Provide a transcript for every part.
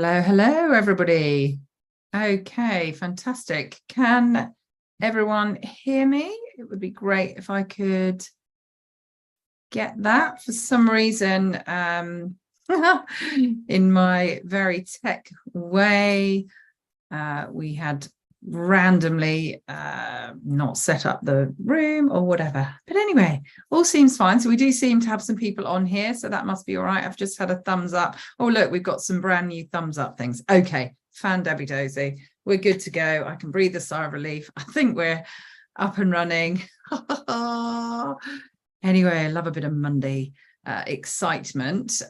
Hello, hello, everybody. Okay, fantastic. Can everyone hear me? It would be great if I could get that. For some reason, in my very tech way, we had randomly not set up the room or whatever. But anyway, all seems fine. So we do seem to have some people on here, so that must be all right. I've just had a thumbs up. Oh, look, we've got some brand new thumbs up things. Okay, fan Debbie Dozy. We're good to go. I can breathe a sigh of relief. I think we're up and running. Anyway, I love a bit of Monday excitement.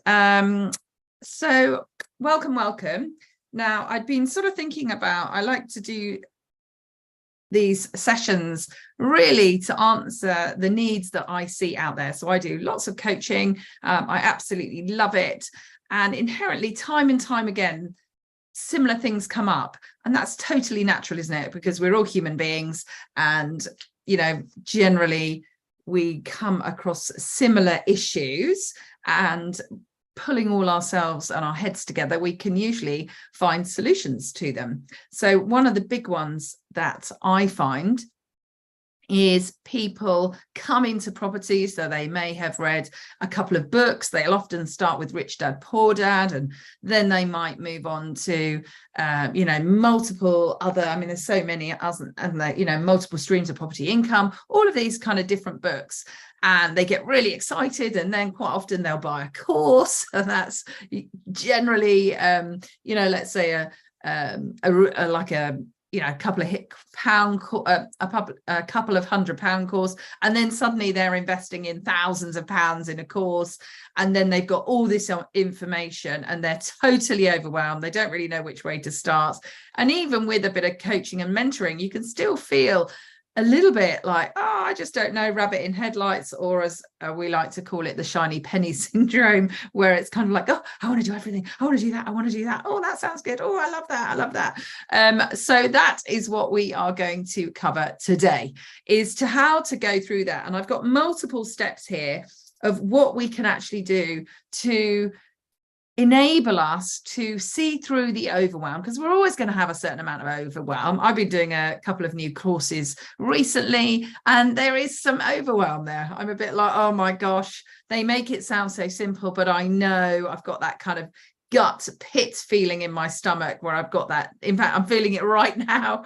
So welcome. Now, I'd been sort of thinking about, I like to do these sessions really to answer the needs that I see out there. So I do lots of coaching. I absolutely love it. And inherently, time and time again, similar things come up. And that's totally natural, isn't it? Because we're all human beings. And, generally, we come across similar issues, and pulling all ourselves and our heads together, we can usually find solutions to them. So one of the big ones that I find is people come into property, so they may have read a couple of books. They'll often start with Rich Dad Poor Dad, and then they might move on to multiple other, there's so many, and multiple streams of property income, all of these kind of different books. And they get really excited, and then quite often they'll buy a course, and that's generally let's say a couple of a couple of £100 course, and then suddenly they're investing in thousands of pounds in a course, and then they've got all this information and they're totally overwhelmed. They don't really know which way to start. And even with a bit of coaching and mentoring, you can still feel a little bit like, I just don't know, rabbit in headlights, or as we like to call it, the shiny penny syndrome, where it's kind of like, I want to do everything. I want to do that. I want to do that. Oh, that sounds good. Oh, I love that. I love that. So that is what we are going to cover today, is to how to go through that. And I've got multiple steps here of what we can actually do to enable us to see through the overwhelm, because we're always going to have a certain amount of overwhelm. I've been doing a couple of new courses recently, and there is some overwhelm there. I'm a bit like, oh my gosh, they make it sound so simple, but I know I've got that kind of gut pit feeling in my stomach where I've got that. In fact, I'm feeling it right now,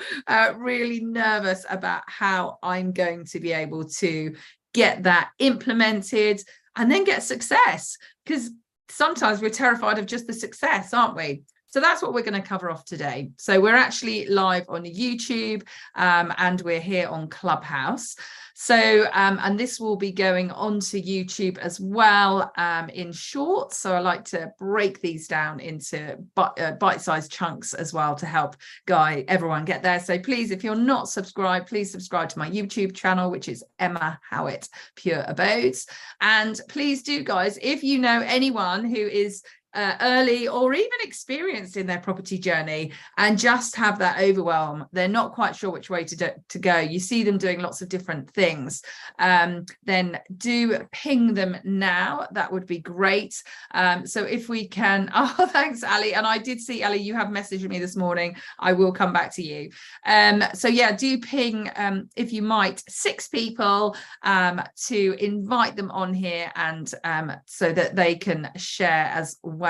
really nervous about how I'm going to be able to get that implemented and then get success, because sometimes we're terrified of just the success, aren't we? So that's what we're going to cover off today. So we're actually live on YouTube, and we're here on Clubhouse. So, and this will be going onto YouTube as well, in shorts. So I like to break these down into bite-sized chunks as well to help guide everyone get there. So please, if you're not subscribed, please subscribe to my YouTube channel, which is Emma Howitt Pure Abodes. And please do, guys, if you know anyone who is early or even experienced in their property journey and just have that overwhelm, they're not quite sure which way to go, you see them doing lots of different things, then do ping them now. That would be great. So if we can, thanks, Ali. And I did see, Ali, you have messaged me this morning. I will come back to you. So yeah, do ping, if you might, 6 people, to invite them on here, and so that they can share as well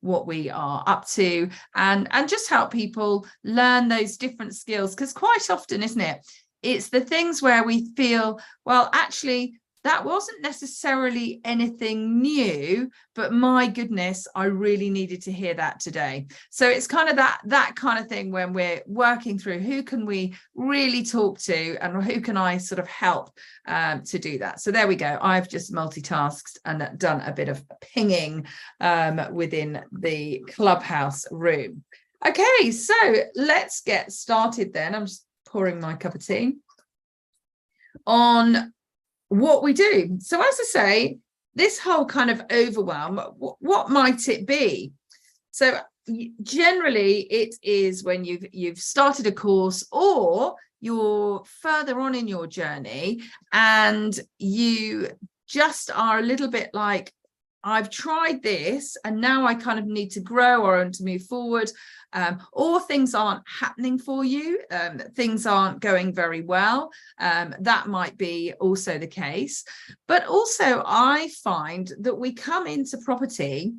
what we are up to, and just help people learn those different skills. Because quite often, isn't it, it's the things where we feel, well, actually that wasn't necessarily anything new, but my goodness, I really needed to hear that today. So it's kind of that kind of thing when we're working through who can we really talk to and who can I sort of help to do that. So there we go. I've just multitasked and done a bit of pinging within the Clubhouse room. Okay, so let's get started then. I'm just pouring my cup of tea on what we do. So as I say, this whole kind of overwhelm, what might it be? So generally it is when you've started a course, or you're further on in your journey and you just are a little bit like, I've tried this and now I kind of need to grow or to move forward, or things aren't happening for you, things aren't going very well. That might be also the case. But also I find that we come into property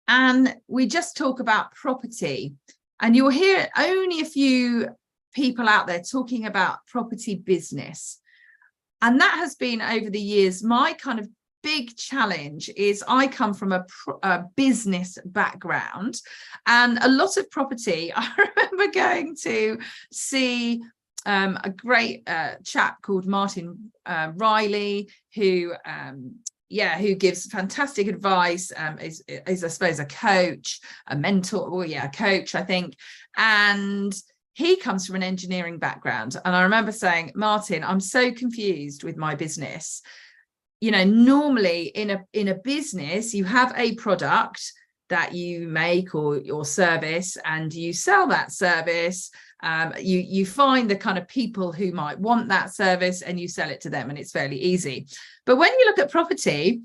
and we just talk about property, and you'll hear only a few people out there talking about property business. And that has been, over the years, my kind of big challenge. Is I come from a business background, and a lot of property. I remember going to see a great chap called Martin Riley, who gives fantastic advice, is I suppose a coach, a mentor, well, a coach, I think. And he comes from an engineering background. And I remember saying, Martin, I'm so confused with my business. You know, normally in a business, you have a product that you make or service, and you sell that service. You find the kind of people who might want that service and you sell it to them, and it's fairly easy. But when you look at property,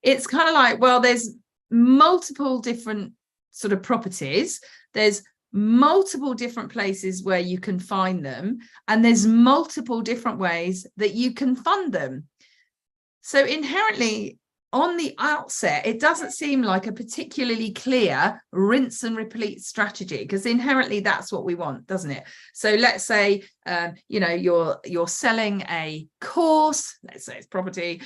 it's kind of like, well, there's multiple different sort of properties. There's multiple different places where you can find them, and there's multiple different ways that you can fund them. So inherently, on the outset, it doesn't seem like a particularly clear rinse and repeat strategy, because inherently that's what we want, doesn't it? So let's say, you're selling a course, let's say it's property,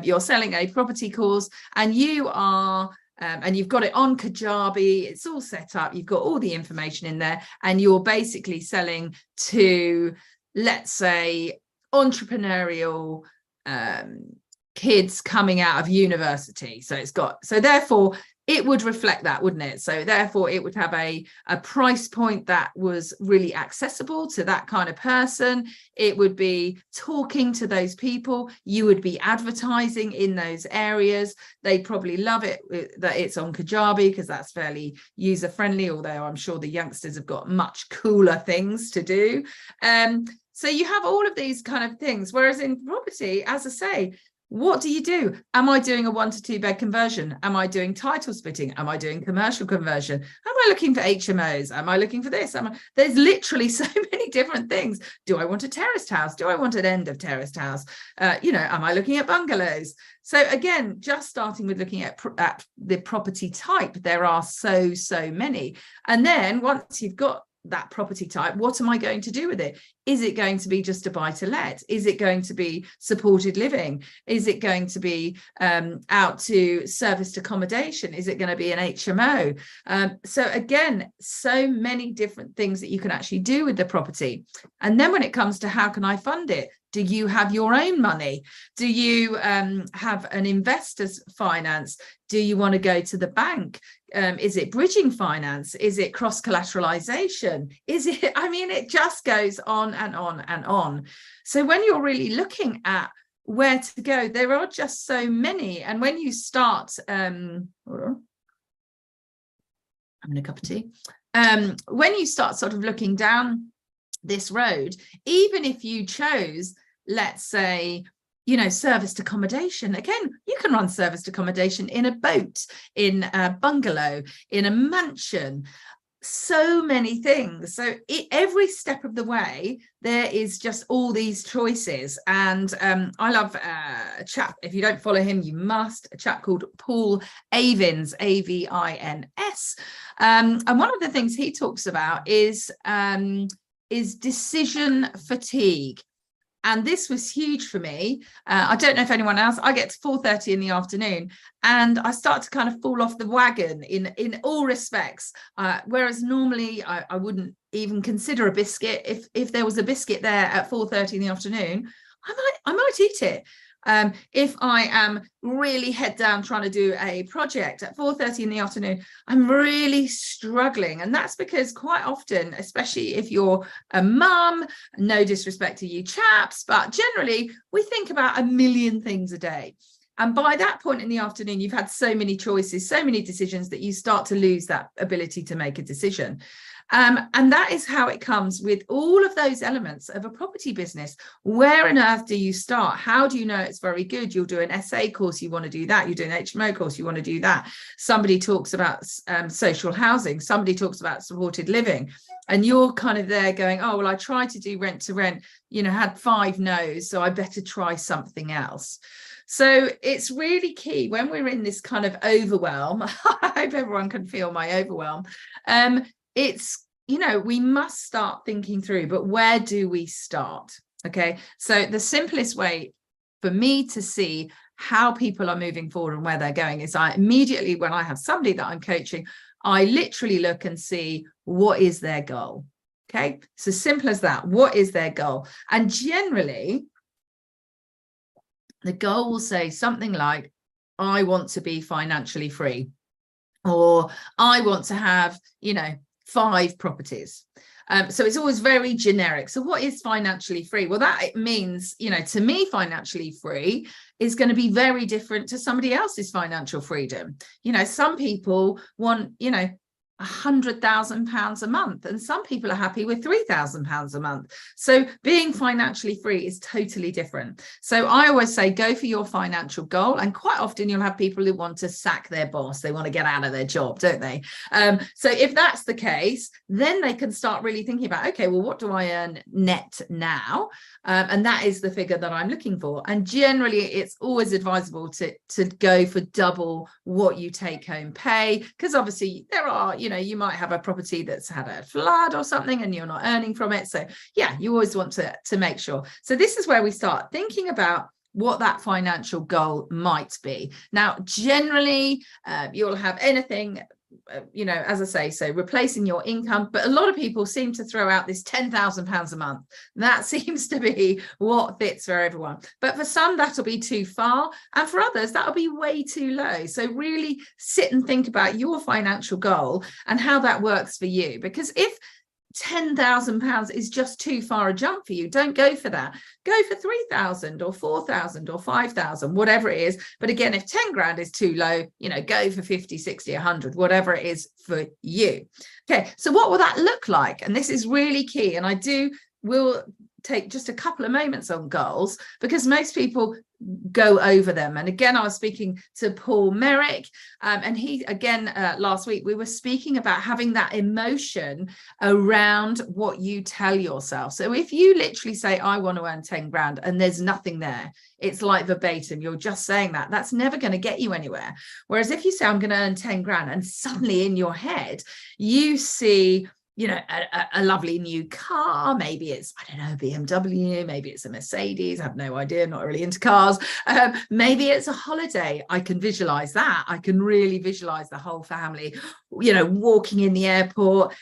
you're selling a property course, and you are, and you've got it on Kajabi, it's all set up, you've got all the information in there, and you're basically selling to, let's say, entrepreneurial kids coming out of university. So therefore it would reflect that, wouldn't it? So therefore it would have a price point that was really accessible to that kind of person. It would be talking to those people. You would be advertising in those areas. They'd probably love it that it's on Kajabi, because that's fairly user friendly, although I'm sure the youngsters have got much cooler things to do. So you have all of these kind of things, whereas in property, as I say, what do you do? Am I doing a 1 to 2 bed conversion? Am I doing title splitting? Am I doing commercial conversion? Am I looking for HMOs? Am I looking for this? There's literally so many different things. Do I want a terraced house? Do I want an end of terraced house? Am I looking at bungalows? So again, just starting with looking at the property type, there are so many. And then once you've got that property type, what am I going to do with it? Is it going to be just a buy to let? Is it going to be supported living? Is it going to be out to serviced accommodation? Is it going to be an HMO? So again, so many different things that you can actually do with the property. And then when it comes to how can I fund it? Do you have your own money? Do you have an investor's finance? Do you want to go to the bank? Is it bridging finance? Is it cross collateralization? It just goes on and on and on. So when you're really looking at where to go, there are just so many. And when you start, hold on, having a cup of tea. When you start sort of looking down this road, even if you chose, let's say, serviced accommodation, again, you can run serviced accommodation in a boat, in a bungalow, in a mansion, so many things. So every step of the way, there is just all these choices. And I love a chap, if you don't follow him, you must, a chap called Paul Avins, Avins. And one of the things he talks about is decision fatigue. And this was huge for me. I don't know if anyone else, I get to 4:30 in the afternoon and I start to kind of fall off the wagon in all respects. Whereas normally I wouldn't even consider a biscuit. If there was a biscuit there at 4:30 in the afternoon, I might eat it. If I am really head down trying to do a project at 4:30 in the afternoon, I'm really struggling. And that's because quite often, especially if you're a mum, no disrespect to you chaps, but generally we think about a million things a day. And by that point in the afternoon, you've had so many choices, so many decisions that you start to lose that ability to make a decision. And that is how it comes with all of those elements of a property business. Where on earth do you start? How do you know it's very good? You'll do an SA course, you want to do that. You do an HMO course, you want to do that. Somebody talks about social housing. Somebody talks about supported living. And you're kind of there going, oh, well, I tried to do rent to rent, had 5 no's, so I better try something else. So it's really key when we're in this kind of overwhelm. I hope everyone can feel my overwhelm. It's, we must start thinking through, but where do we start? Okay, so the simplest way for me to see how people are moving forward and where they're going is I immediately, when I have somebody that I'm coaching, I literally look and see what is their goal. Okay, so simple as that. What is their goal? And generally, the goal will say something like, I want to be financially free, or I want to have, 5 properties. So it's always very generic. So what is financially free? Well, that means, to me, financially free is going to be very different to somebody else's financial freedom. Some people want, £100,000 a month, and some people are happy with £3,000 a month. So being financially free is totally different. So I always say go for your financial goal, and quite often you'll have people who want to sack their boss, they want to get out of their job, don't they? So if that's the case, then they can start really thinking about, okay, well, what do I earn net now? And that is the figure that I'm looking for. And generally it's always advisable to go for double what you take home pay, because obviously there are, you might have a property that's had a flood or something and you're not earning from it. So yeah, you always want to make sure. So this is where we start thinking about what that financial goal might be. Now, generally, you'll have anything, as I say, so replacing your income, but a lot of people seem to throw out this £10,000 a month. That seems to be what fits for everyone. But for some, that'll be too far. And for others, that'll be way too low. So really sit and think about your financial goal and how that works for you. Because if £10,000 is just too far a jump for you, don't go for that. Go for 3,000 or 4,000 or 5,000, whatever it is. But again, if 10 grand is too low, go for 50, 60, 100, whatever it is for you. Okay, so what will that look like? And this is really key. And will take just a couple of moments on goals, because most people go over them. And again, I was speaking to Paul Merrick, and he, again, last week, we were speaking about having that emotion around what you tell yourself. So if you literally say, I want to earn 10 grand and there's nothing there, it's like verbatim, you're just saying that, that's never going to get you anywhere. Whereas if you say, I'm going to earn 10 grand, and suddenly in your head, you see, a lovely new car, maybe it's, I don't know, BMW, maybe it's a Mercedes, I have no idea, not really into cars, maybe it's a holiday. I can visualize that. I can really visualize the whole family, walking in the airport,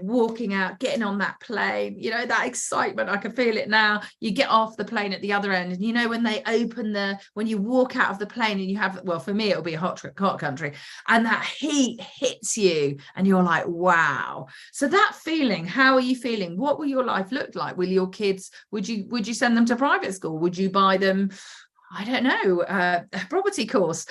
walking out, getting on that plane, that excitement. I can feel it now. You get off the plane at the other end, and when they open when you walk out of the plane and you have, well, for me, it'll be a hot country, and that heat hits you and you're like, wow. So that feeling, how are you feeling? What will your life look like? Will your kids, would you send them to private school? Would you buy them, I don't know, a property course?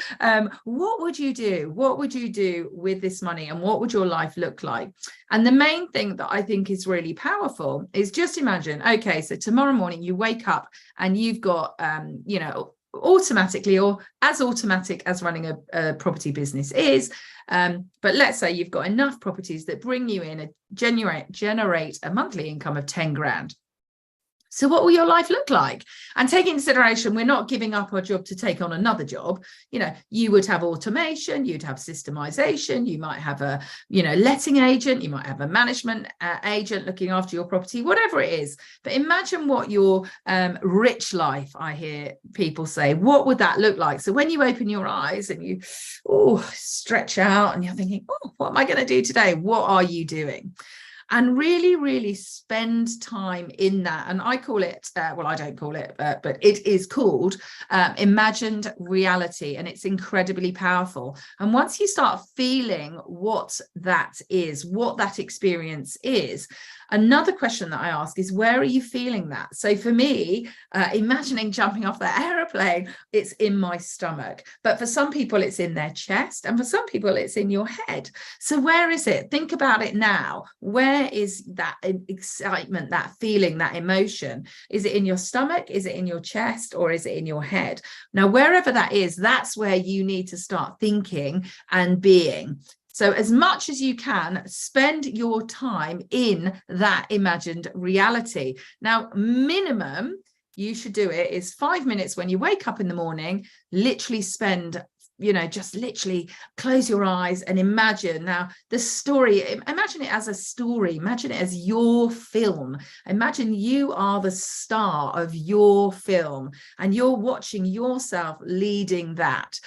What would you do? What would you do with this money, and what would your life look like? And the main thing that I think is really powerful is just imagine, okay, so tomorrow morning you wake up and you've got, automatically, or as automatic as running a property business is, but let's say you've got enough properties that bring you in generate a monthly income of 10 grand. So what will your life look like? And take into consideration, we're not giving up our job to take on another job. You would have automation, you'd have systemization, you might have a, letting agent, you might have a management agent looking after your property, whatever it is. But imagine what your rich life, I hear people say, what would that look like? So when you open your eyes and you stretch out and you're thinking, what am I going to do today? What are you doing? and really, really spend time in that. And I call it, well, I don't call it, but it is called imagined reality, and it's incredibly powerful. And once you start feeling what that is, what that experience is, another question that I ask is, where are you feeling that? So for me, imagining jumping off that aeroplane, it's in my stomach. But for some people, it's in their chest. And for some people, it's in your head. So where is it? Think about it now. Where is that excitement, that feeling, that emotion? Is it in your stomach? Is it in your chest? Or is it in your head? Now, wherever that is, that's where you need to start thinking and being. So as much as you can, spend your time in that imagined reality. Now, minimum you should do it is 5 minutes when you wake up in the morning. Literally spend, just literally close your eyes and imagine. Now, the story, imagine it as a story. Imagine it as your film. Imagine you are the star of your film and you're watching yourself leading that.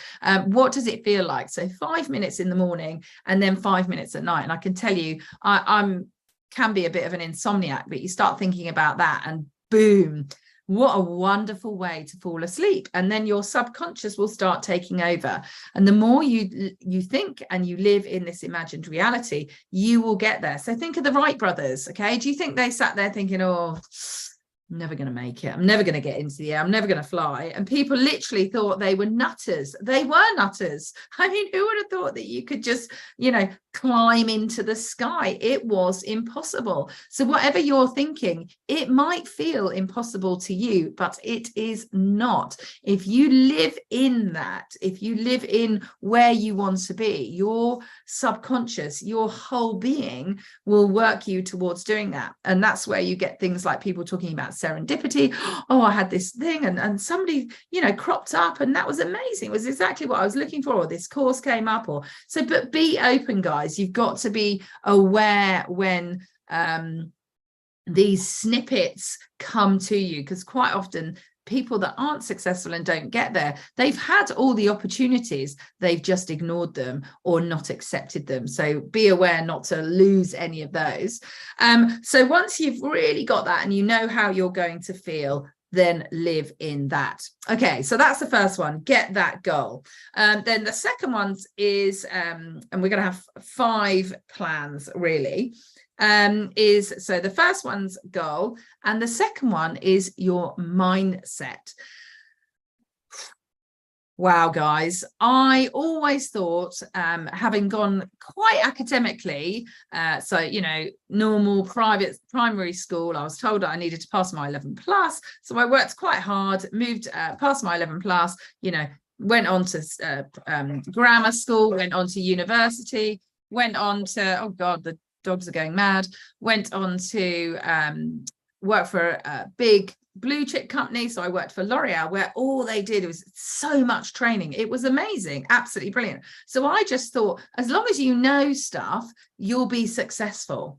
What does it feel like? So 5 minutes in the morning and then 5 minutes at night. And I can tell you, I'm can be a bit of an insomniac, but you start thinking about that and boom, what a wonderful way to fall asleep. And then your subconscious will start taking over. And the more you think and you live in this imagined reality, you will get there. So think of the Wright brothers. Okay. Do you think they sat there thinking, oh, I'm never going to make it. I'm never going to get into the air. I'm never going to fly. And people literally thought they were nutters. They were nutters. I mean, who would have thought that you could just, climb into the sky? It was impossible. So whatever you're thinking, it might feel impossible to you, but it is not. If you live in that, if you live in where you want to be, your subconscious, your whole being will work you towards doing that. And that's where you get things like people talking about serendipity. Oh, I had this thing and somebody, cropped up and that was amazing. It was exactly what I was looking for, or this course came up, or so. But be open, guys. You've got to be aware when these snippets come to you, because quite often people that aren't successful and don't get there, they've had all the opportunities, they've just ignored them or not accepted them. So be aware not to lose any of those. So once you've really got that and you know how you're going to feel, then live in that. Okay, so that's the first one, get that goal. Then the second one is, and we're going to have 5 plans really, so the first one's goal, and the second one is your mindset. Wow, guys, I always thought, having gone quite academically, so, normal private primary school, I was told that I needed to pass my 11 plus. So I worked quite hard, moved past my 11 plus, went on to grammar school, went on to university, went on to, oh God, the dogs are going mad, went on to work for a big blue chip company. So I worked for L'Oreal, where all they did was so much training. It was amazing, absolutely brilliant. So I just thought, as long as you know stuff, you'll be successful.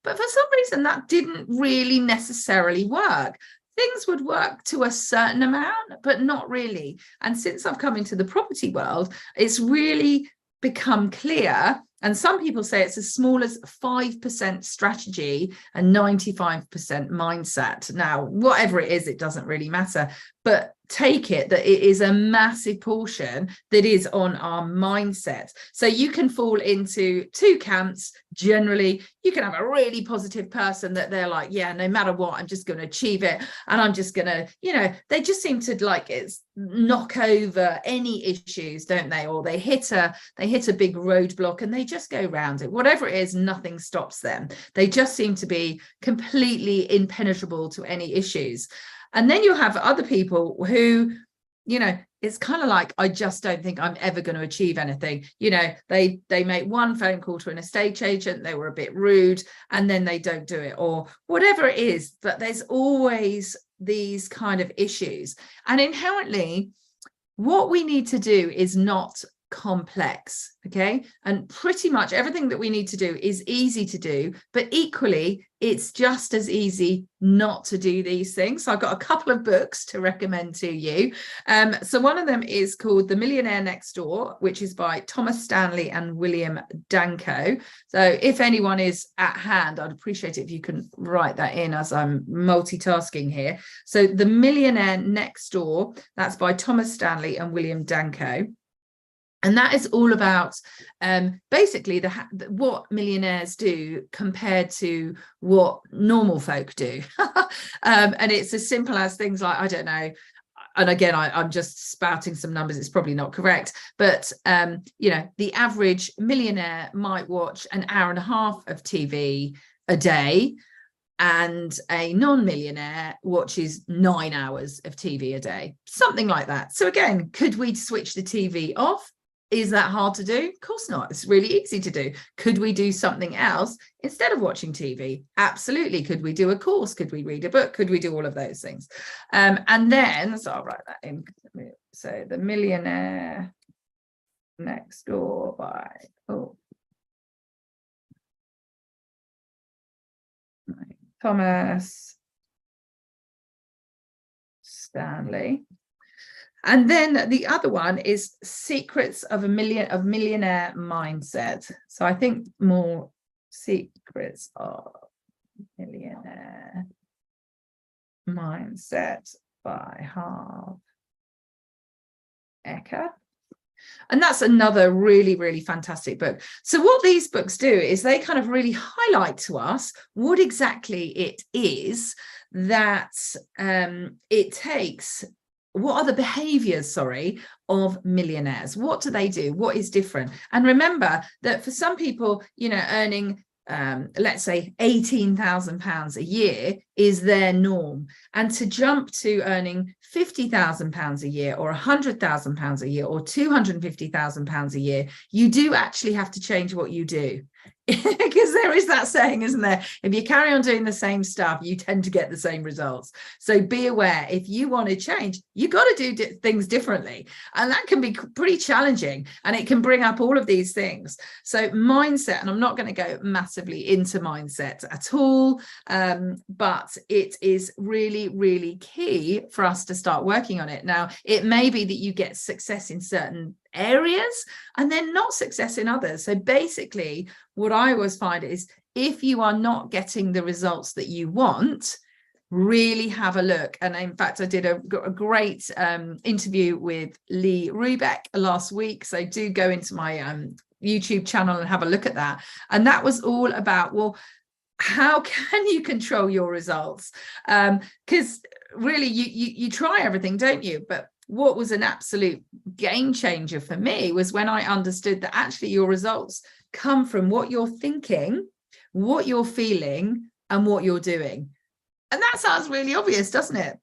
But for some reason, that didn't really necessarily work. Things would work to a certain amount, but not really. And since I've come into the property world, it's really become clear. And some people say it's as small as 5% strategy and 95% mindset. Now, whatever it is, it doesn't really matter. But take it that it is a massive portion that is on our mindset. So you can fall into 2 camps. Generally, you can have a really positive person that they're like, yeah, no matter what, I'm just going to achieve it. And I'm just going to, they just seem to knock over any issues, don't they? Or they hit a big roadblock and they just go around it. Whatever it is, nothing stops them. They just seem to be completely impenetrable to any issues. And then you have other people who, it's kind of like, I just don't think I'm ever going to achieve anything. They make one phone call to an estate agent, they were a bit rude, and then they don't do it, or whatever it is. But there's always these kind of issues. And inherently, what we need to do is not complex, okay? And pretty much everything that we need to do is easy to do, but equally it's just as easy not to do these things. So I've got a couple of books to recommend to you. So one of them is called The Millionaire Next Door, which is by Thomas Stanley and William Danko. So if anyone is at hand, I'd appreciate it if you can write that in as I'm multitasking here. So The Millionaire Next Door, that's by Thomas Stanley and William Danko. And that is all about basically what millionaires do compared to what normal folk do. And it's as simple as things like, I don't know, and again, I'm just spouting some numbers, it's probably not correct, but you know, the average millionaire might watch an hour and a half of TV a day, and a non-millionaire watches 9 hours of TV a day, something like that. So again, could we switch the TV off? Is that hard to do? Of course not. It's really easy to do. Could we do something else instead of watching TV? Absolutely. Could we do a course? Could we read a book? Could we do all of those things? And then, so I'll write that in. So The Millionaire Next Door by, Thomas Stanley. And then the other one is Secrets of Millionaire Mindset. So I think more Secrets of Millionaire Mindset by Harv Eker. And that's another really, really fantastic book. So what these books do is they kind of really highlight to us what exactly it is that it takes. What are the behaviors, of millionaires? What do they do? What is different? And remember that for some people, you know, earning, let's say £18,000 a year is their norm. And to jump to earning £50,000 a year or £100,000 a year or £250,000 a year, you do actually have to change what you do. Because there is that saying, isn't there? If you carry on doing the same stuff, you tend to get the same results. So be aware, if you want to change, you got to do things differently. And that can be pretty challenging, and it can bring up all of these things. So mindset, and I'm not going to go massively into mindset at all, but it is really, really key for us to start working on it. Now, it may be that you get success in certain areas and then not success in others. So basically what I always find is if you are not getting the results that you want, really have a look. And in fact, I did a great interview with Lee Rubeck last week, so do go into my YouTube channel and have a look at that. And that was all about, well, how can you control your results? Because really you try everything, don't you? But what was an absolute game changer for me was when I understood that actually your results come from what you're thinking, what you're feeling, and what you're doing. And that sounds really obvious, doesn't it?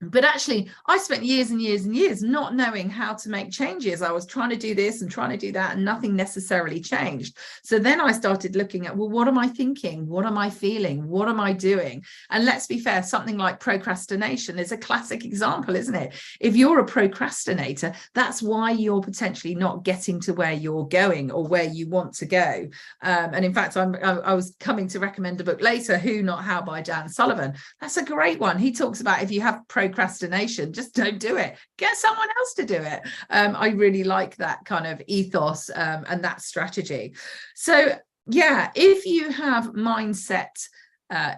But actually, I spent years and years and years not knowing how to make changes. I was trying to do this and trying to do that, and nothing necessarily changed. So then I started looking at, well, what am I thinking? What am I feeling? What am I doing? And let's be fair, something like procrastination is a classic example, isn't it? If you're a procrastinator, that's why you're potentially not getting to where you're going or where you want to go. And in fact, I was coming to recommend a book later, Who Not How by Dan Sullivan. That's a great one. He talks about if you have procrastination, just don't do it, get someone else to do it. I really like that kind of ethos and that strategy. So yeah, if you have mindset,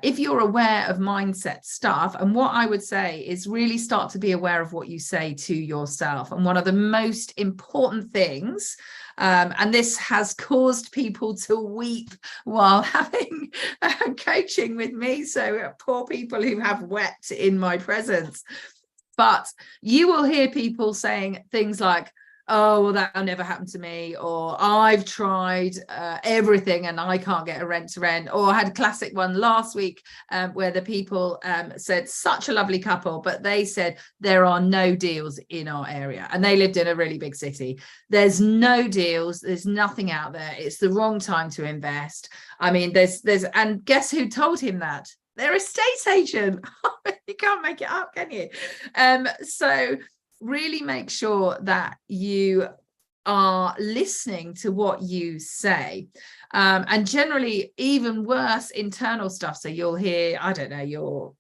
if you're aware of mindset stuff, and what I would say is really start to be aware of what you say to yourself. And one of the most important things, and this has caused people to weep while having coaching with me, so poor people who have wept in my presence, but you will hear people saying things like, oh, well, that'll never happen to me, or I've tried everything and I can't get a rent to rent. Or I had a classic one last week where the people said, such a lovely couple, but they said there are no deals in our area, and they lived in a really big city. There's no deals, there's nothing out there, it's the wrong time to invest. I mean, there's and guess who told him that? Their estate agent. You can't make it up, can you? So really make sure that you are listening to what you say, and generally even worse internal stuff. So you'll hear, I don't know, your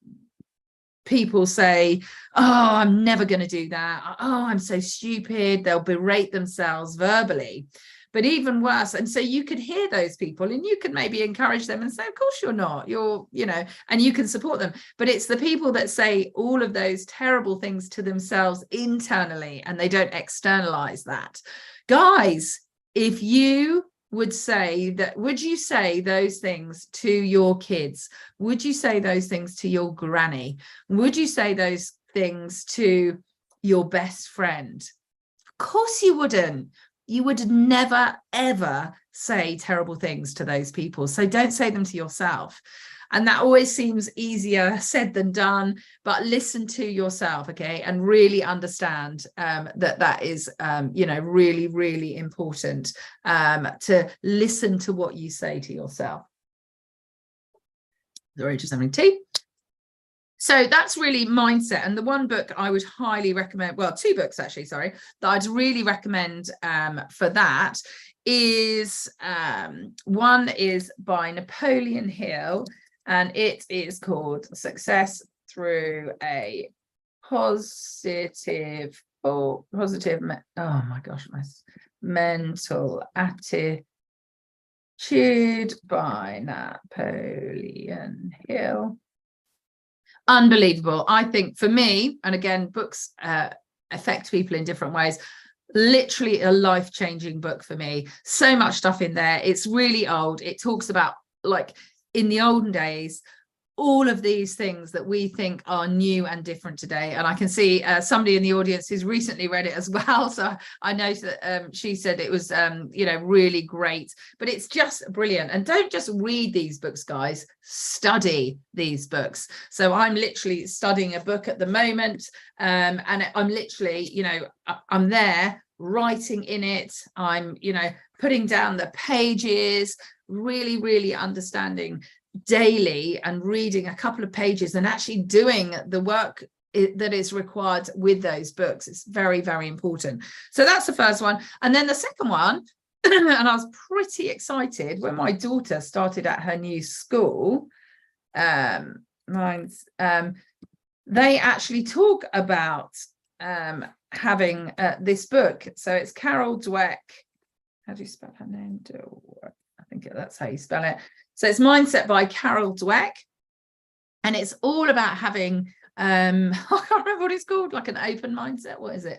people say, oh, I'm never going to do that, oh, I'm so stupid. They'll berate themselves verbally. But even worse, and so you could hear those people and you can maybe encourage them and say, of course you're not, you're, you know, and you can support them. But it's the people that say all of those terrible things to themselves internally and they don't externalize that. Guys, if you would say that, would you say those things to your kids? Would you say those things to your granny? Would you say those things to your best friend? Of course you wouldn't. You would never, ever say terrible things to those people. So don't say them to yourself. And that always seems easier said than done, but listen to yourself, okay? And really understand that is, you know, really, really important to listen to what you say to yourself. Sorry, just having tea. So that's really mindset. And the one book I would highly recommend, well, two books actually, sorry, that I'd really recommend for that is, one is by Napoleon Hill, and it is called Success Through a Positive, oh my gosh, my mental attitude by Napoleon Hill. Unbelievable. I think for me, and again, books affect people in different ways, literally a life-changing book for me. So much stuff in there. It's really old. It talks about, like, in the olden days, all of these things that we think are new and different today. And I can see somebody in the audience who's recently read it as well. So I know that she said it was, you know, really great, but it's just brilliant. And don't just read these books, guys, study these books. So I'm literally studying a book at the moment, and I'm literally, you know, I'm there writing in it. I'm, you know, putting down the pages, really, really understanding daily and reading a couple of pages and actually doing the work that is required with those books. It's very, very important. So that's the first one. And then the second one, and I was pretty excited when my daughter started at her new school, they actually talk about having this book. So it's Carol Dweck. How do you spell her name? I think that's how you spell it. So it's Mindset by Carol Dweck, and it's all about having, I can't remember what it's called, like an open mindset. What is it?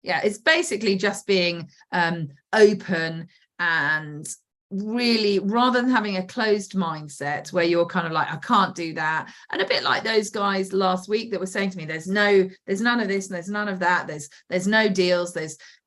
Yeah, it's basically just being open, and really, rather than having a closed mindset where you're kind of like, I can't do that. And a bit like those guys last week that were saying to me, there's none of this and there's none of that, there's no deals,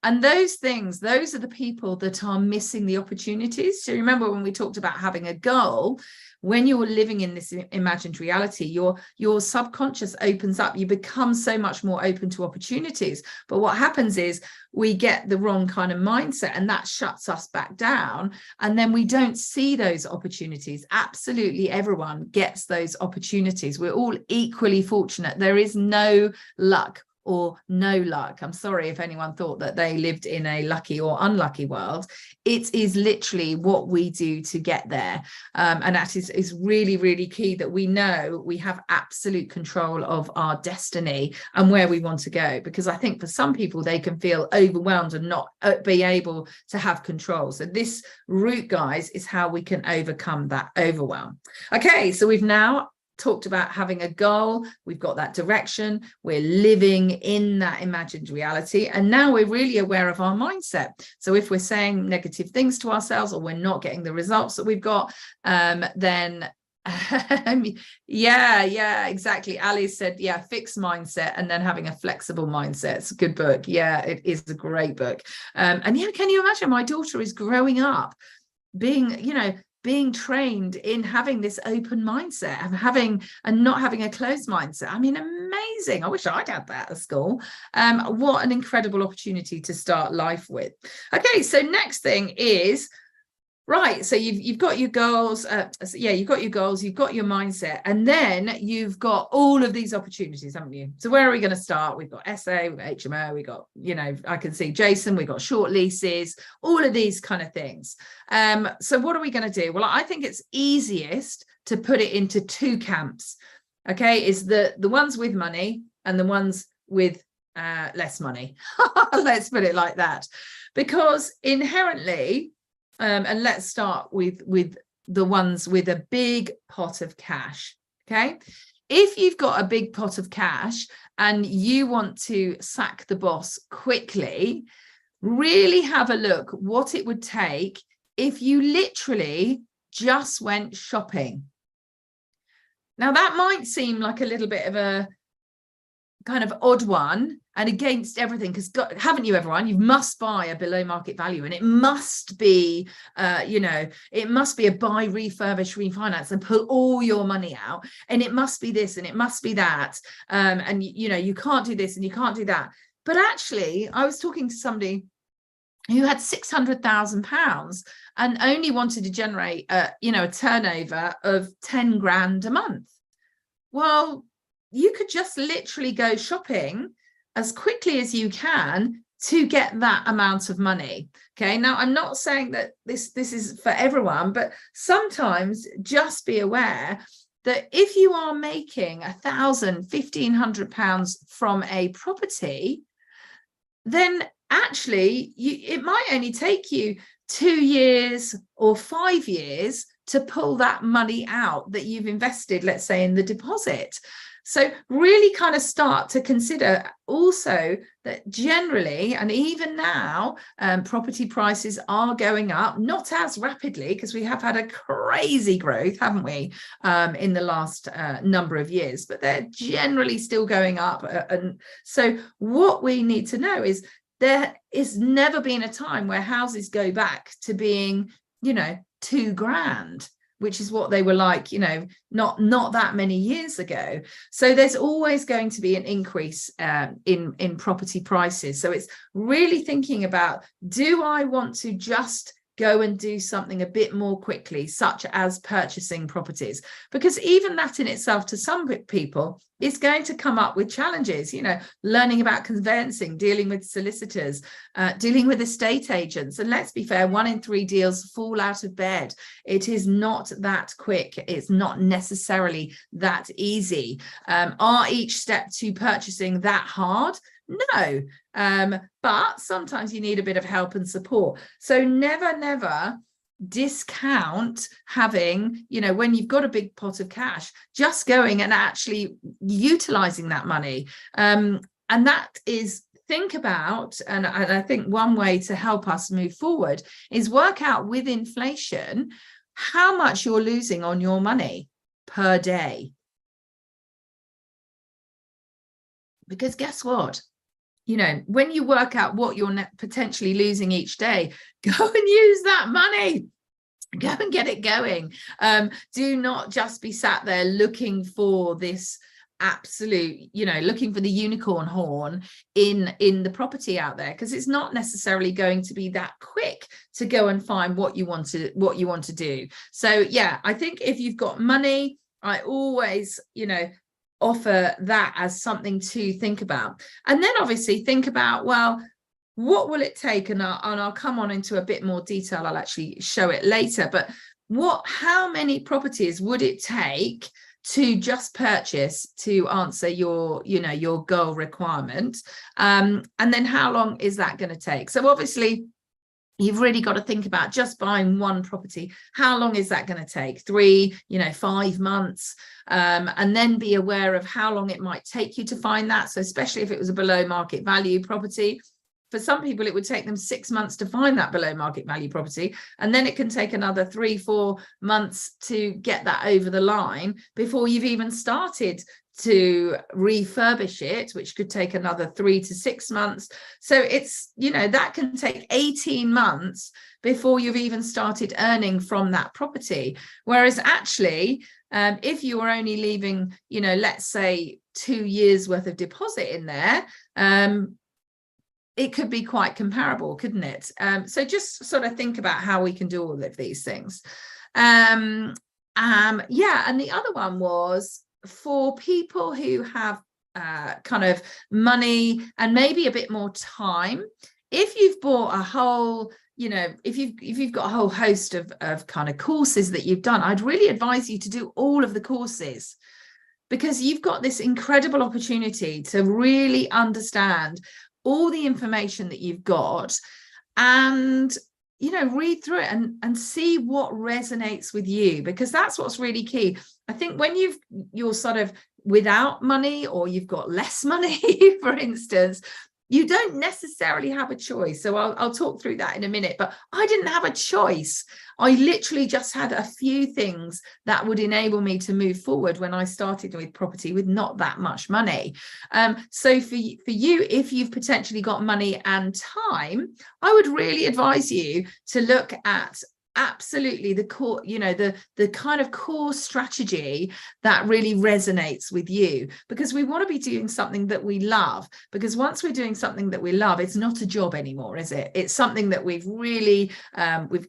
and those things, those are the people that are missing the opportunities. So remember when we talked about having a goal, when you're living in this imagined reality, your subconscious opens up. You become so much more open to opportunities. But what happens is we get the wrong kind of mindset, and that shuts us back down. And then we don't see those opportunities. Absolutely everyone gets those opportunities. We're all equally fortunate. There is no luck or no luck. I'm sorry if anyone thought that they lived in a lucky or unlucky world. It is literally what we do to get there. And that is really, really key, that we know we have absolute control of our destiny and where we want to go. Because I think for some people, they can feel overwhelmed and not be able to have control. So this route, guys, is how we can overcome that overwhelm. Okay, so we've now talked about having a goal, we've got that direction, we're living in that imagined reality, and now we're really aware of our mindset. So if we're saying negative things to ourselves, or we're not getting the results that we've got, then yeah, exactly. Ali said, yeah, fixed mindset and then having a flexible mindset. It's a good book. Yeah, it is a great book. And yeah, can you imagine, my daughter is growing up being trained in having this open mindset and not having a closed mindset. I mean, amazing. I wish I'd had that at school. What an incredible opportunity to start life with. Okay, so next thing is Right, so you've got your goals. You've got your goals, you've got your mindset, and then you've got all of these opportunities, haven't you? So where are we going to start? We've got SA, we've got HMO, we've got, I can see Jason, we've got short leases, all of these kind of things. So what are we going to do? Well, I think it's easiest to put it into two camps. Okay, is the ones with money and the ones with less money. Let's put it like that, because inherently. And let's start with the ones with a big pot of cash. Okay, if you've got a big pot of cash and you want to sack the boss quickly, really have a look what it would take if you literally just went shopping. Now that might seem like a little bit of a kind of odd one and against everything, because haven't you, everyone? You must buy a below market value, and it must be it must be a buy, refurbish, refinance, and put all your money out, and it must be this and it must be that, and you can't do this and you can't do that. But actually, I was talking to somebody who had £600,000 and only wanted to generate a turnover of 10 grand a month. Well, you could just literally go shopping as quickly as you can to get that amount of money. Okay, now I'm not saying that this is for everyone, but sometimes just be aware that if you are making £1,000, £1,500 from a property, then actually it might only take you 2 years or 5 years to pull that money out that you've invested, let's say, in the deposit. So really kind of start to consider also that generally, and even now, property prices are going up, not as rapidly, because we have had a crazy growth, haven't we, in the last number of years, but they're generally still going up. And so what we need to know is there is never been a time where houses go back to being, £2 grand, which is what they were like, not that many years ago. So there's always going to be an increase in property prices. So it's really thinking about, do I want to just go and do something a bit more quickly, such as purchasing properties? Because even that in itself, to some people, is going to come up with challenges, learning about conveyancing, dealing with solicitors, dealing with estate agents. And let's be fair, 1 in 3 deals fall out of bed. It is not that quick. It's not necessarily that easy. Are each step to purchasing that hard? No, but sometimes you need a bit of help and support. So never discount having, when you've got a big pot of cash, just going and actually utilizing that money. And that is, think about, and I think one way to help us move forward is work out with inflation how much you're losing on your money per day. Because guess what? When you work out what you're potentially losing each day, go and use that money. Go and get it going. Do not just be sat there looking for this absolute, looking for the unicorn horn in the property out there, because it's not necessarily going to be that quick to go and find what you want to do. So yeah, I think if you've got money, I always, offer that as something to think about. And then obviously think about, well, what will it take? And I'll come on into a bit more detail. I'll actually show it later. But how many properties would it take to just purchase to answer your goal requirement? And then how long is that going to take? So obviously, you've really got to think about just buying one property. How long is that going to take? 3, 5 months? And then be aware of how long it might take you to find that. So especially if it was a below market value property, for some people, it would take them 6 months to find that below market value property. And then it can take another 3-4 months to get that over the line before you've even started to refurbish it, which could take another 3 to 6 months. So it's, that can take 18 months before you've even started earning from that property. Whereas actually, if you were only leaving, let's say 2 years worth of deposit in there, it could be quite comparable, couldn't it? So just sort of think about how we can do all of these things. Yeah, and the other one was for people who have kind of money and maybe a bit more time. If you've bought a whole, if you've got a whole host of kind of courses that you've done, I'd really advise you to do all of the courses, because you've got this incredible opportunity to really understand all the information that you've got, and read through it and see what resonates with you, because that's what's really key. I think when you're sort of without money, or you've got less money, for instance, you don't necessarily have a choice. So I'll talk through that in a minute, but I didn't have a choice. I literally just had a few things that would enable me to move forward when I started with property with not that much money. So for you, if you've potentially got money and time, I would really advise you to look at absolutely the core, the kind of core strategy that really resonates with you, because we want to be doing something that we love. Because once we're doing something that we love, it's not a job anymore, is it? It's something that we've really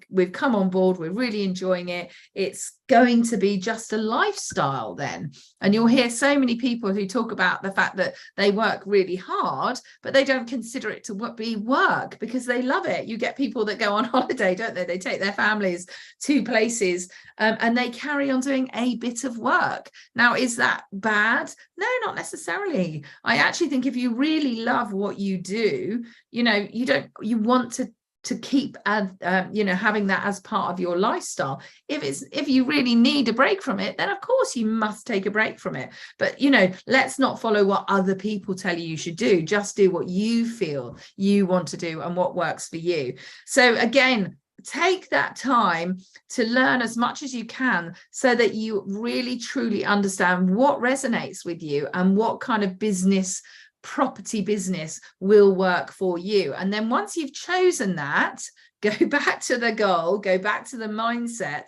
we've come on board, we're really enjoying it. It's going to be just a lifestyle then. And you'll hear so many people who talk about the fact that they work really hard, but they don't consider it to be work because they love it. You get people that go on holiday, don't they? They take their families to places and they carry on doing a bit of work. Now, is that bad? No, not necessarily. I actually think if you really love what you do, you want to keep having that as part of your lifestyle. If you really need a break from it, then of course you must take a break from it. But let's not follow what other people tell you should do. Just do what you feel you want to do and what works for you. So again, take that time to learn as much as you can, so that you really truly understand what resonates with you and what kind of property business will work for you. And then once you've chosen that, go back to the goal, go back to the mindset,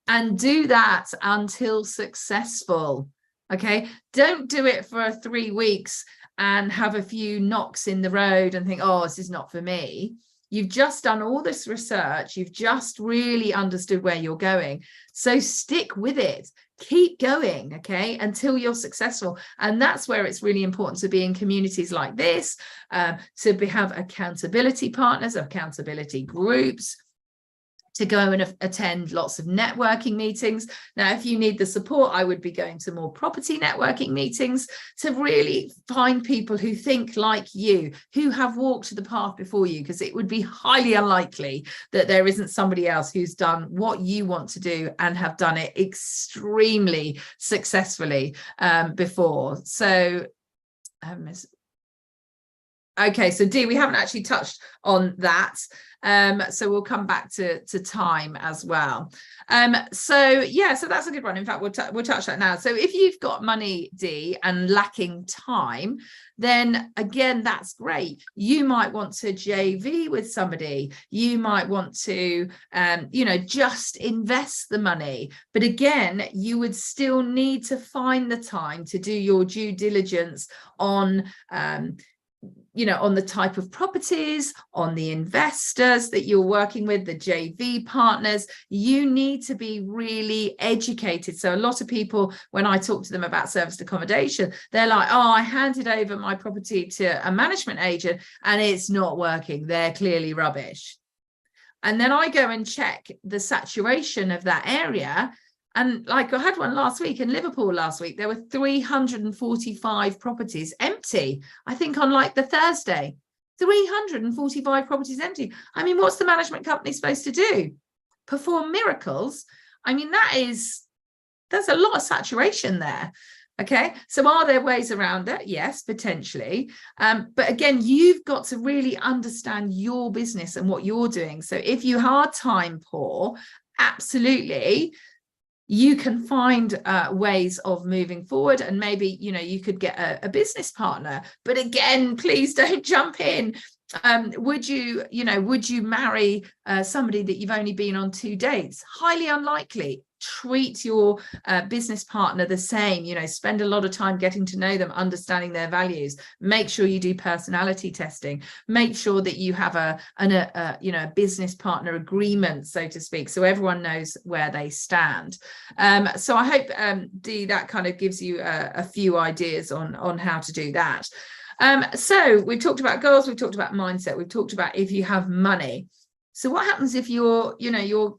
and do that until successful. Okay, don't do it for 3 weeks and have a few knocks in the road and think, oh, this is not for me. You've just done all this research, you've just really understood where you're going. So stick with it. Keep going, okay, until you're successful. And that's where it's really important to be in communities like this, to have accountability partners, accountability groups, to go and attend lots of networking meetings. Now, if you need the support, I would be going to more property networking meetings to really find people who think like you, who have walked the path before you, because it would be highly unlikely that there isn't somebody else who's done what you want to do and have done it extremely successfully before. So, okay, so D, we haven't actually touched on that. So we'll come back to time as well. So that's a good one. In fact, we'll touch that now. So if you've got money, D, and lacking time, then again, that's great. You might want to JV with somebody. You might want to, just invest the money. But again, you would still need to find the time to do your due diligence on on the type of properties, on the investors that you're working with, the JV partners. You need to be really educated. So a lot of people, when I talk to them about serviced accommodation, they're like, oh, I handed over my property to a management agent and it's not working. They're clearly rubbish. And then I go and check the saturation of that area. And like I had one last week in Liverpool last week, there were 345 properties empty, I think on like the Thursday, 345 properties empty. I mean, what's the management company supposed to do? Perform miracles? I mean, there's a lot of saturation there. Okay, so are there ways around it? Yes, potentially. But again, you've got to really understand your business and what you're doing. So if you are time poor, absolutely, you can find ways of moving forward, and maybe you could get a business partner. But again, please don't jump in would you marry somebody that you've only been on 2 dates? Highly unlikely. Treat your business partner the same, spend a lot of time getting to know them, understanding their values. Make sure you do personality testing. Make sure that you have a business partner agreement, so to speak, so everyone knows where they stand. So I hope, Dee, that kind of gives you a few ideas on how to do that. So we've talked about goals, we've talked about mindset, we've talked about if you have money. So what happens if you're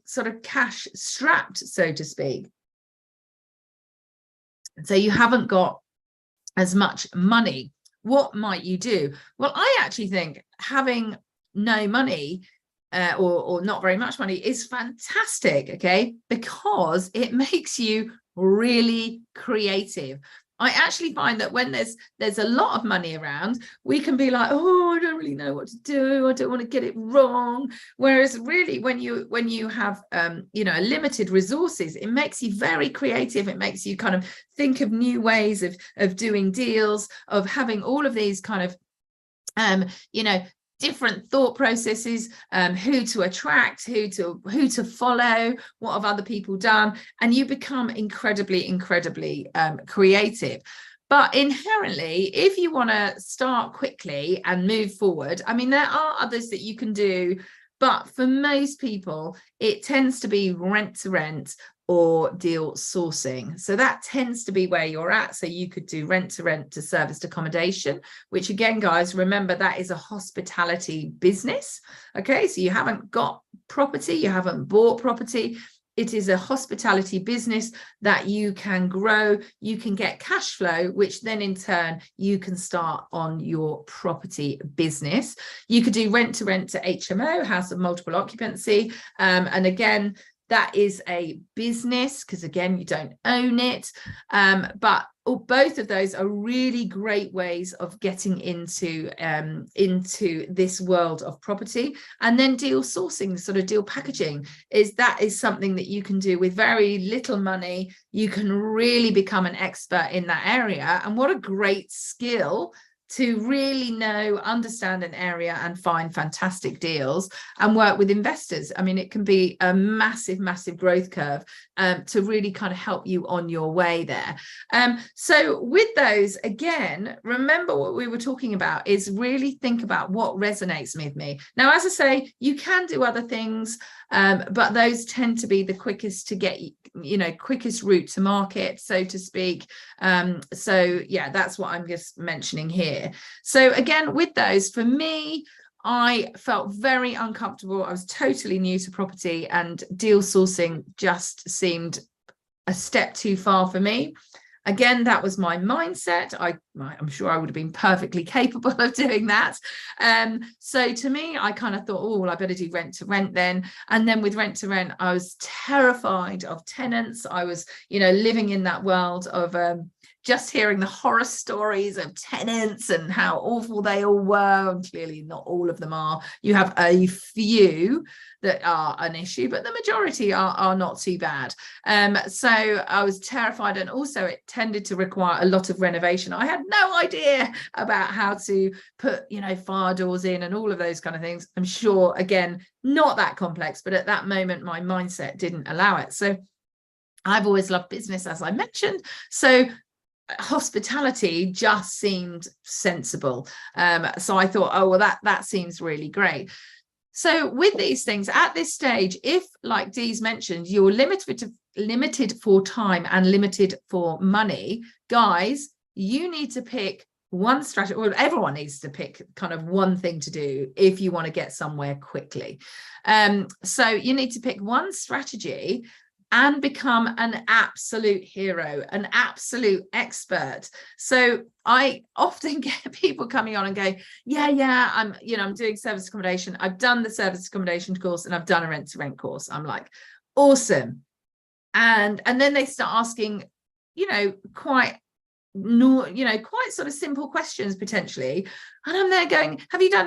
sort of cash strapped, so to speak? So you haven't got as much money. What might you do? Well, I actually think having no money or not very much money is fantastic, okay? Because it makes you really creative. I actually find that when there's a lot of money around, we can be like, oh, I don't really know what to do. I don't want to get it wrong. Whereas really, when you have limited resources, it makes you very creative. It makes you kind of think of new ways of doing deals, of having all of these kind of different thought processes, who to attract, who to follow, what have other people done, and you become incredibly creative. But inherently, if you want to start quickly and move forward, I mean, there are others that you can do, but for most people it tends to be rent to rent or deal sourcing. So that tends to be where you're at. So you could do rent to serviced accommodation, which again, guys, remember that is a hospitality business. Okay, so you haven't got property, you haven't bought property. It is a hospitality business that you can grow, you can get cash flow, which then in turn you can start on your property business. You could do rent to HMO, house of multiple occupancy. And again, that is a business because again, you don't own it. But both of those are really great ways of getting into this world of property. And then deal sourcing, sort of deal packaging, is something that you can do with very little money. You can really become an expert in that area. And what a great skill to really understand an area and find fantastic deals and work with investors. I mean, it can be a massive growth curve to really kind of help you on your way there. So with those, again, remember what we were talking about is really think about what resonates with me. Now, as I say, you can do other things, but those tend to be the quickest to get, quickest route to market, so to speak. So yeah, that's what I'm just mentioning here. So again, with those, for me, I felt very uncomfortable. I was totally new to property and deal sourcing just seemed a step too far for me. Again, that was my mindset. I'm sure I would have been perfectly capable of doing that. So to me, I kind of thought, oh, well, I better do rent to rent then. And then with rent to rent, I was terrified of tenants. I was, living in that world of just hearing the horror stories of tenants and how awful they all were. And clearly not all of them are. You have a few that are an issue, but the majority are not too bad. So I was terrified, and also it tended to require a lot of renovation. I had no idea about how to put, fire doors in and all of those kind of things. I'm sure, again, not that complex, but at that moment, my mindset didn't allow it. So I've always loved business, as I mentioned. So hospitality just seemed sensible. So I thought, oh, well, that seems really great. So with these things at this stage, if, like Dee's mentioned, you're limited for time and limited for money, guys, you need to pick one strategy, or everyone needs to pick kind of one thing to do if you want to get somewhere quickly. So you need to pick one strategy and become an absolute hero, an absolute expert. So I often get people coming on and going, yeah, I'm doing service accommodation. I've done the service accommodation course and I've done a rent to rent course. I'm like, awesome. And then they start asking, quite no, you know, quite sort of simple questions potentially. And I'm there going, have you done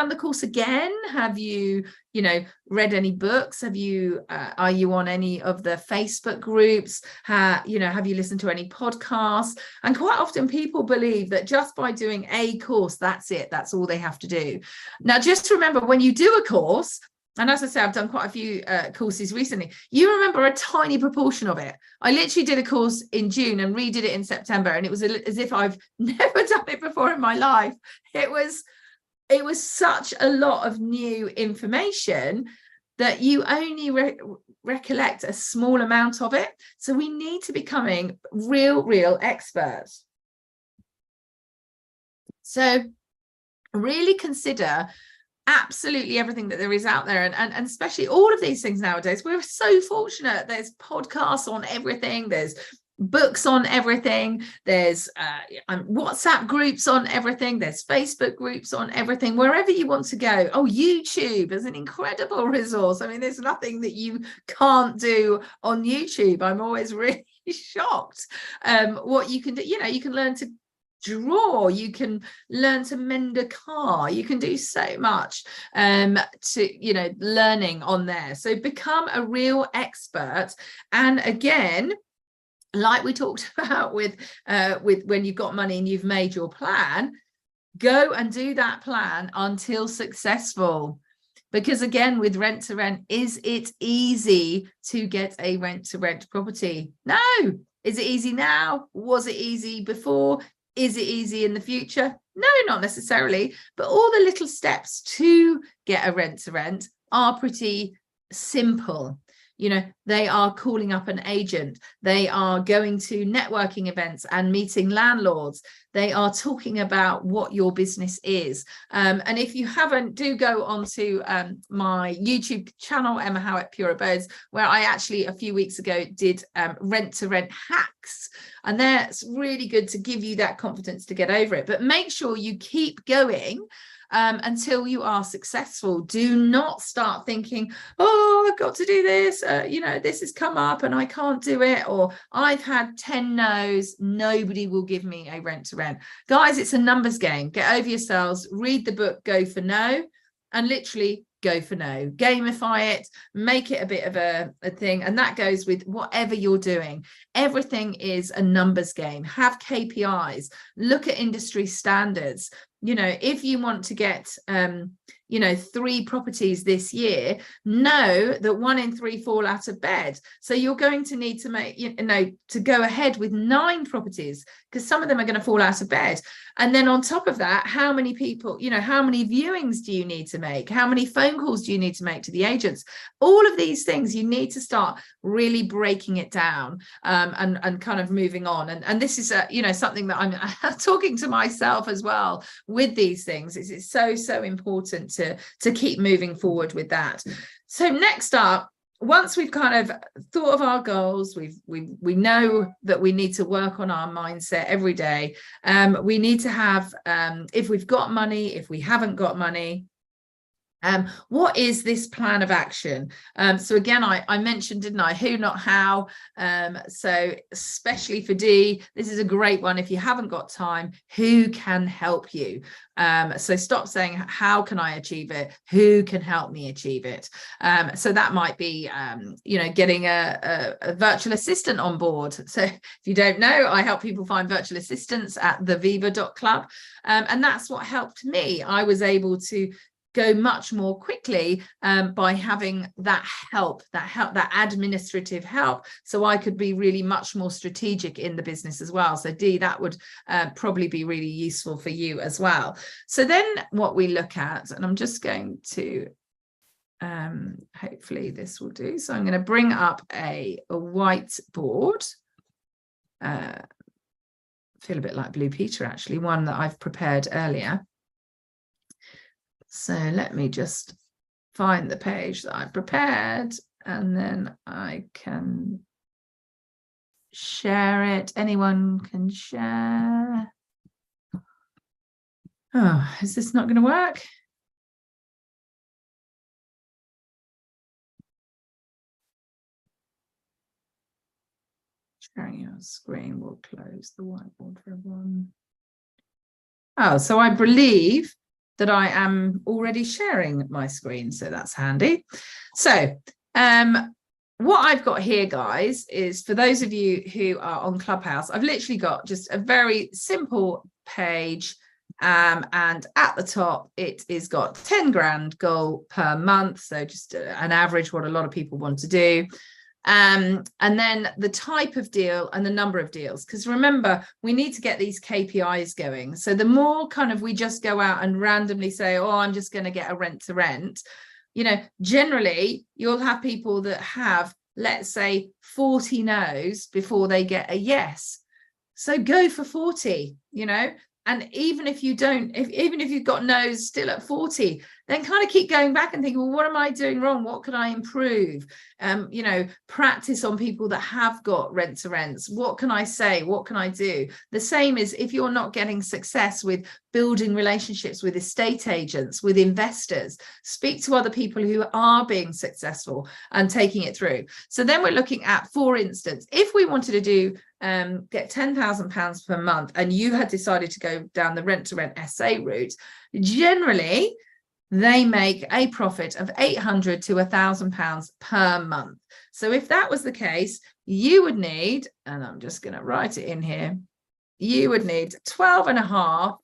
the course again? Have you, you know, read any books? Have you, are you on any of the Facebook groups? You know, have you listened to any podcasts? And quite often people believe that just by doing a course, that's it. That's all they have to do. Now, just remember, when you do a course, and as I say, I've done quite a few courses recently, you remember a tiny proportion of it. I literally did a course in June and redid it in September, and it was as if I've never done it before in my life. It was such a lot of new information that you only recollect a small amount of it. So we need to becoming real experts. So really consider absolutely everything that there is out there, and especially all of these things nowadays. We're so fortunate. There's podcasts on everything, there's books on everything, there's WhatsApp groups on everything, there's Facebook groups on everything. Wherever you want to go. Oh, YouTube is an incredible resource. I mean, there's nothing that you can't do on YouTube. I'm always really shocked what you can do. You know, you can learn to draw, you can learn to mend a car, you can do so much to, you know, learning on there. So become a real expert. And again, like we talked about with when you've got money and you've made your plan, go and do that plan until successful. Because again, with rent to rent, is it easy to get a rent to rent property? No. Is it easy now? Was it easy before? Is it easy in the future? No, not necessarily, but all the little steps to get a rent to rent are pretty simple. You know, they are calling up an agent, they are going to networking events and meeting landlords, they are talking about what your business is. And if you haven't, do go onto my YouTube channel, Emma Howitt Pure Abodes, where I actually a few weeks ago did rent to rent hacks, and that's really good to give you that confidence to get over it. But make sure you keep going until you are successful. Do not start thinking, oh, I've got to do this, you know, this has come up and I can't do it, or I've had 10 no's, nobody will give me a rent to rent. Guys, it's a numbers game. Get over yourselves, read the book Go for No, and literally go for no. Gamify it, make it a bit of a thing. And that goes with whatever you're doing. Everything is a numbers game. Have KPIs, look at industry standards. You know, if you want to get, you know, 3 properties this year, know that 1 in 3 fall out of bed. So you're going to need to make, you know, to go ahead with 9 properties, because some of them are going to fall out of bed. And then on top of that, how many people, you know, how many viewings do you need to make? How many phone calls do you need to make to the agents? All of these things, you need to start really breaking it down and kind of moving on. And this is, you know, something that I'm talking to myself as well with these things. It's so important to keep moving forward with that. So next up, once we've kind of thought of our goals, we know that we need to work on our mindset every day. We need to have, if we've got money, if we haven't got money, what is this plan of action? So again, I mentioned, didn't I, who, not how. So especially for D, this is a great one. If you haven't got time, who can help you? So stop saying, how can I achieve it? Who can help me achieve it? So that might be, you know, getting a virtual assistant on board. So if you don't know, I help people find virtual assistants at theviva.club. And that's what helped me. I was able to go much more quickly by having that administrative help, so I could be really much more strategic in the business as well. So D, that would probably be really useful for you as well. So then what we look at, and I'm just going to hopefully this will do, so I'm going to bring up a whiteboard. Feel a bit like Blue Peter, actually, one that I've prepared earlier. So let me just find the page that I prepared, and then I can share it. Anyone can share. Oh, is this not going to work? Sharing your screen will close the whiteboard for everyone. Oh, so I believe that I am already sharing my screen, so that's handy. So what I've got here, guys, is for those of you who are on Clubhouse, I've literally got just a very simple page, and at the top it is got 10 grand goal per month, so just an average what a lot of people want to do. And then the type of deal and the number of deals, because remember, we need to get these KPIs going. So the more kind of we just go out and randomly say, oh, I'm just going to get a rent to rent, you know, generally you'll have people that have, let's say, 40 no's before they get a yes. So go for 40, you know. And even if you don't, even if you've got no's still at 40, then kind of keep going back and think, well, what am I doing wrong? What could I improve? You know, practice on people that have got rent to rents. What can I say? What can I do? The same is if you're not getting success with building relationships with estate agents, with investors, speak to other people who are being successful and taking it through. So then we're looking at, for instance, if we wanted to do get £10,000 per month and you had decided to go down the rent to rent SA route, generally they make a profit of £800 to £1,000 per month. So if that was the case, you would need, and I'm just going to write it in here, you would need 12.5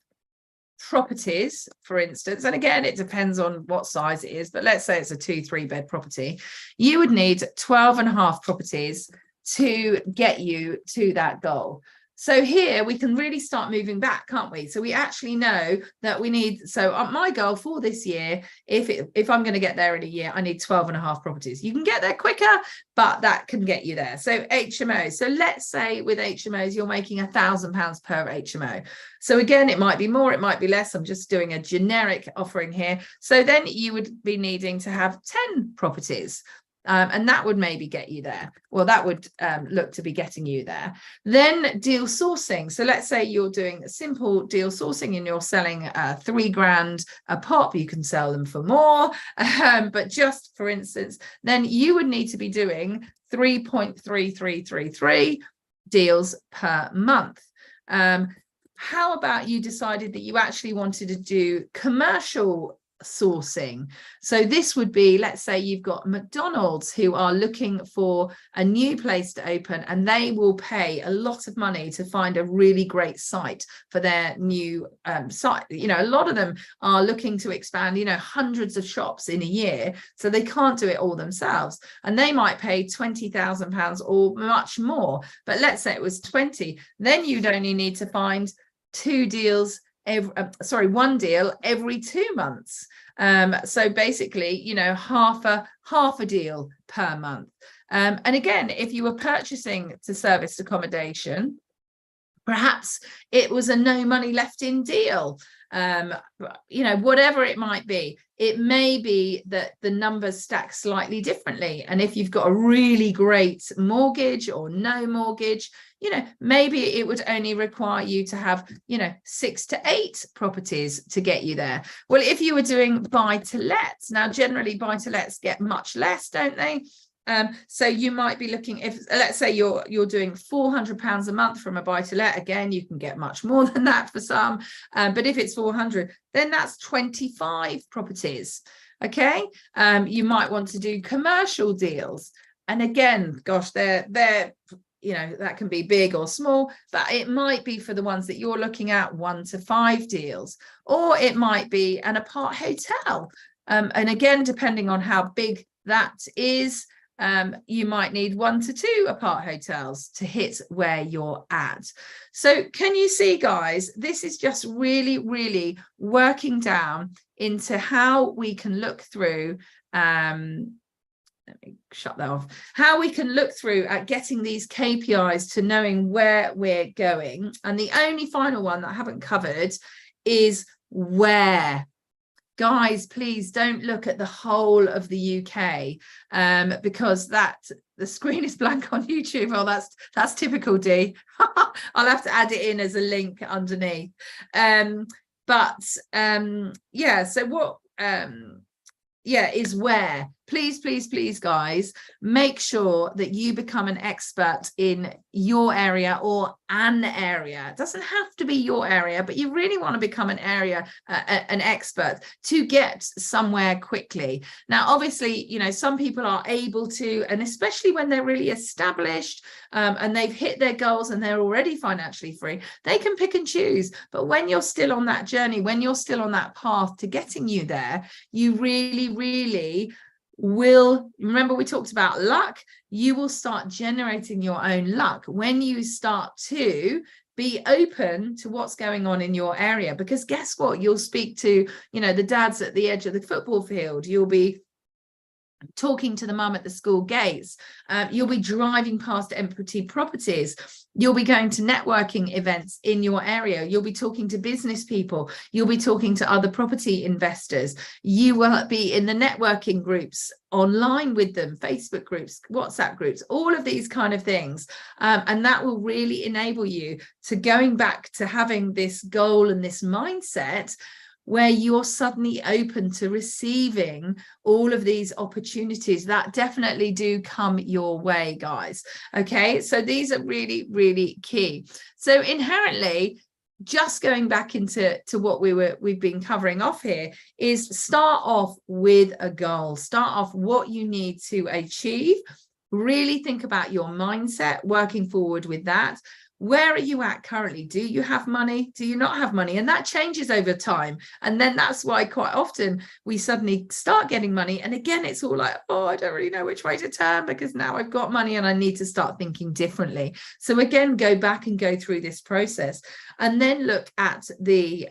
properties, for instance. And again, it depends on what size it is, but let's say it's a 2-3 bed property. You would need 12.5 properties to get you to that goal. So here we can really start moving back, can't we? So we actually know that we need, so my goal for this year, if I'm going to get there in a year, I need 12.5 properties. You can get there quicker, but that can get you there. So HMO. So let's say with HMOs, you're making £1,000 per HMO. So again, it might be more, it might be less. I'm just doing a generic offering here. So then you would be needing to have 10 properties. And that would maybe get you there. Well, that would look to be getting you there. Then deal sourcing. So let's say you're doing a simple deal sourcing and you're selling £3 grand a pop. You can sell them for more. But just for instance, then you would need to be doing 3.3333 deals per month. How about you decided that you actually wanted to do commercial sourcing? So this would be, let's say you've got McDonald's who are looking for a new place to open, and they will pay a lot of money to find a really great site for their new site. You know, a lot of them are looking to expand, you know, hundreds of shops in a year, so they can't do it all themselves, and they might pay £20,000 or much more. But let's say it was 20, then you'd only need to find one deal every 2 months. So basically, you know, half a deal per month. And again, if you were purchasing to serviced accommodation, perhaps it was a no money left in deal. You know, whatever it might be, it may be that the numbers stack slightly differently. And if you've got a really great mortgage or no mortgage, you know, maybe it would only require you to have, you know, 6 to 8 properties to get you there. Well, if you were doing buy to lets, now generally buy to lets get much less, don't they? So you might be looking, if let's say you're doing £400 a month from a buy-to-let, again, you can get much more than that for some, but if it's 400, then that's 25 properties. Okay, you might want to do commercial deals, and again, gosh, they're you know, that can be big or small, but it might be for the ones that you're looking at 1 to 5 deals, or it might be an apart hotel, and again, depending on how big that is, you might need 1 to 2 apart hotels to hit where you're at. So can you see, guys, this is just really, really working down into how we can look through, let me shut that off, how we can look through at getting these KPIs to knowing where we're going. And the only final one that I haven't covered is where. Guys, please don't look at the whole of the UK, because the screen is blank on YouTube. Oh, that's typical, D. I'll have to add it in as a link underneath. Yeah, so what is where. please, please, please, guys, make sure that you become an expert in your area or an area. It doesn't have to be your area, but you really want to become an expert to get somewhere quickly. Now, obviously, you know, some people are able to, and especially when they're really established and they've hit their goals and they're already financially free, they can pick and choose. But when you're still on that journey, when you're still on that path to getting you there, you really, really will, remember we talked about luck, you will start generating your own luck when you start to be open to what's going on in your area. Because guess what, you'll speak to, you know, the dads at the edge of the football field, you'll be talking to the mum at the school gates, you'll be driving past empty properties, you'll be going to networking events in your area, you'll be talking to business people, you'll be talking to other property investors, you will be in the networking groups online with them, Facebook groups, WhatsApp groups, all of these kind of things, and that will really enable you to going back to having this goal and this mindset where you're suddenly open to receiving all of these opportunities that definitely do come your way, guys. Okay, so these are really, really key. So inherently, just going back into what we've been covering off here, is start off with a goal. Start off what you need to achieve. Really think about your mindset, working forward with that. Where are you at currently? Do you have money? Do you not have money? And that changes over time. And then that's why quite often we suddenly start getting money. And again, it's all like, oh, I don't really know which way to turn because now I've got money and I need to start thinking differently. So again, go back and go through this process and then look at the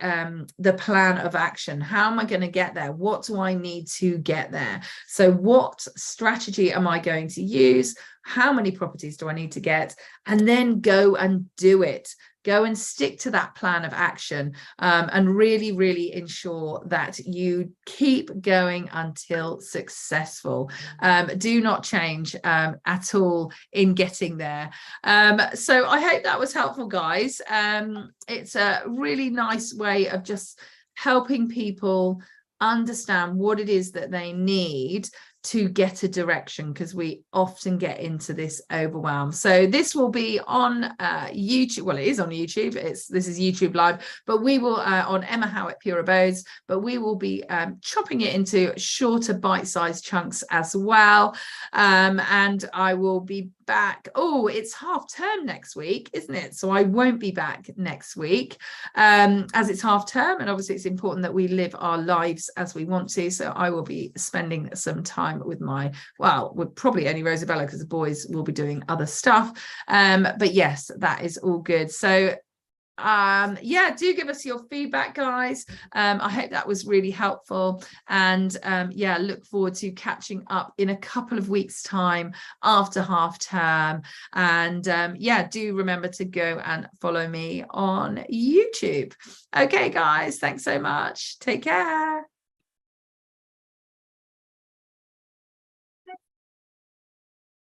plan of action. How am I going to get there? What do I need to get there? So what strategy am I going to use? How many properties do I need to get? And then go and do it. Go and stick to that plan of action, and really, really ensure that you keep going until successful. Do not change at all in getting there. So I hope that was helpful, guys. It's a really nice way of just helping people understand what it is that they need to get a direction, because we often get into this overwhelm. So this will be on YouTube. Well, it is on YouTube. This is YouTube live, but we will on Emma Howitt Pure Abodes, but we will be chopping it into shorter bite-sized chunks as well. And I will be back. Oh, it's half term next week, isn't it? So I won't be back next week as it's half term, and obviously it's important that we live our lives as we want to. So I will be spending some time with with probably only Rosabella, because the boys will be doing other stuff. But yes, that is all good. So yeah, do give us your feedback, guys. I hope that was really helpful, and yeah, look forward to catching up in a couple of weeks time after half term. And yeah, do remember to go and follow me on YouTube. Okay, guys, thanks so much. Take care.